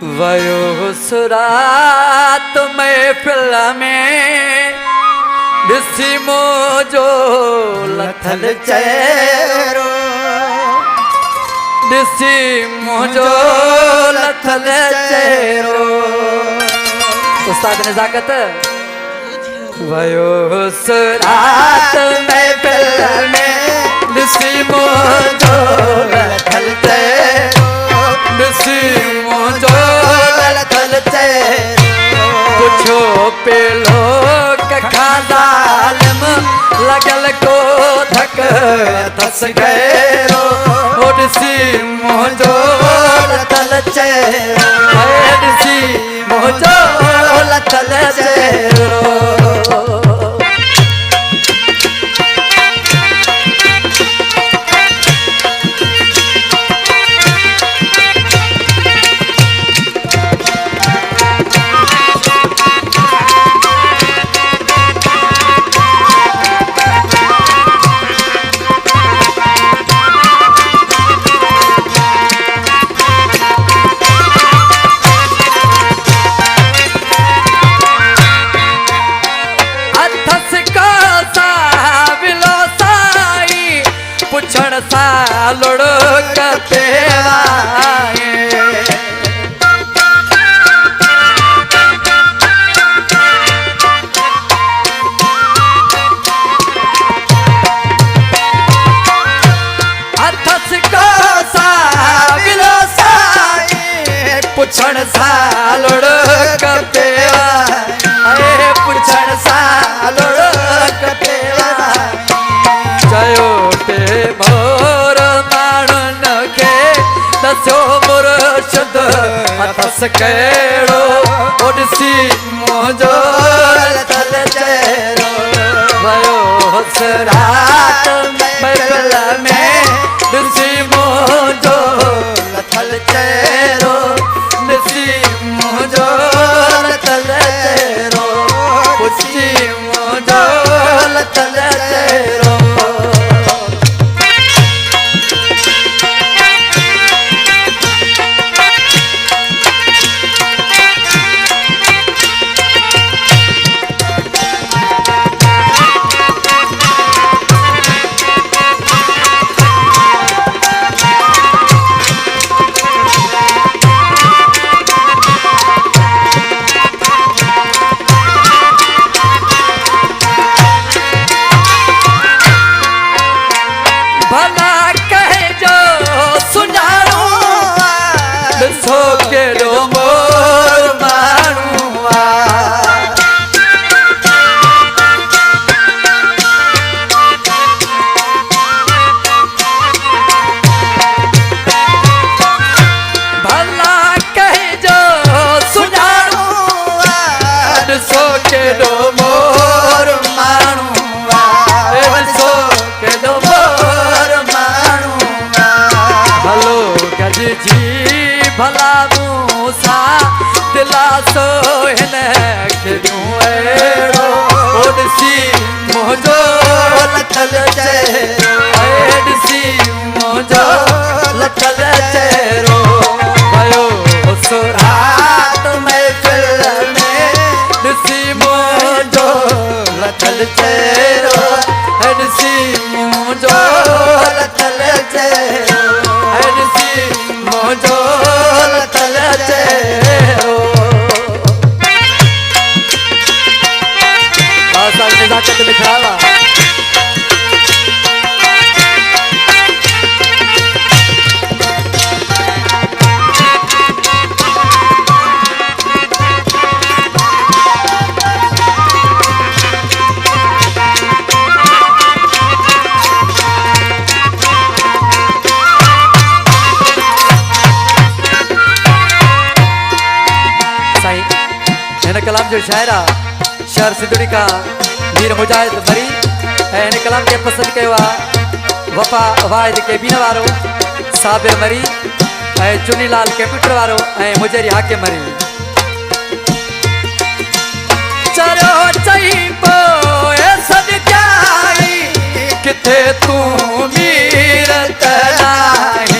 वयो सुरात महफिल में ॾिसी मोजो लथल चेहरो, ॾिसी मोजो लथल चेहरो। उस्ताद नज़ाकत वयो सुरात महफिल में ॾिसी मोजो लथल चेहरो, ॾिसी मोजो लथल चेहरो। पुछो पेलो कखा ज़ालिम लगल को धक दस गैरो, ॾिसी मोजो लथल चेहरो, ॾिसी मोजो लथल चेहरो। पुछण सा लुढ़क पेवाए, अथस को सा विलो साई, पुछण सा लुढ़क पेवाए, पुछण सा लुढ़क पेवाए। चयो ते मोर माण्हुन खे दस्यो मुर्शिद अथस कहिड़ो, ॾिसी मुंहिंजो लथल चेहरो। वयो सुरात महफिल में ॾिसी मुंहिंजो लथल चेहरो, ॾिसी मुंहिंजो लथल चेहरो, पुछी मुंहिंजो लथल चेहरो। भला कहजो सुञाणो ॾिसो कहिड़ो मोर माण्हू आ, भला कहजो सुञाणो ॾिसो कहिड़ो मोर माण्हू आ, ॾिसो कहिड़ो जी भला मूसा दिलासो हिन खे अहिड़ो, ॾिसी मुंहिंजो लथल चेहरो, ॾिसी मुंहिंजो लथल चेहरो। वयो सुरात महफिल में ॾिसी मुंहिंजो लथल चेहरो, ॾिसी मुंहिंजो लथल चेहरो, मुंहिंजो लथल चेहरो। साल नज़ाकत लिखावा कलाम जो शायरा शहर सिंधुड़ी का वीर मुजाहिद मरी ऐं हिन कलाम खे पसंदि कयो आहे वफ़ा वाहिद केबीन वारो, साबिर मरी ऐं चुनीलाल कंप्यूटर वारो ऐं मुजरी हाकिम मरी। चरो चई पोइ सॾ किथे तूं मीर तनाई,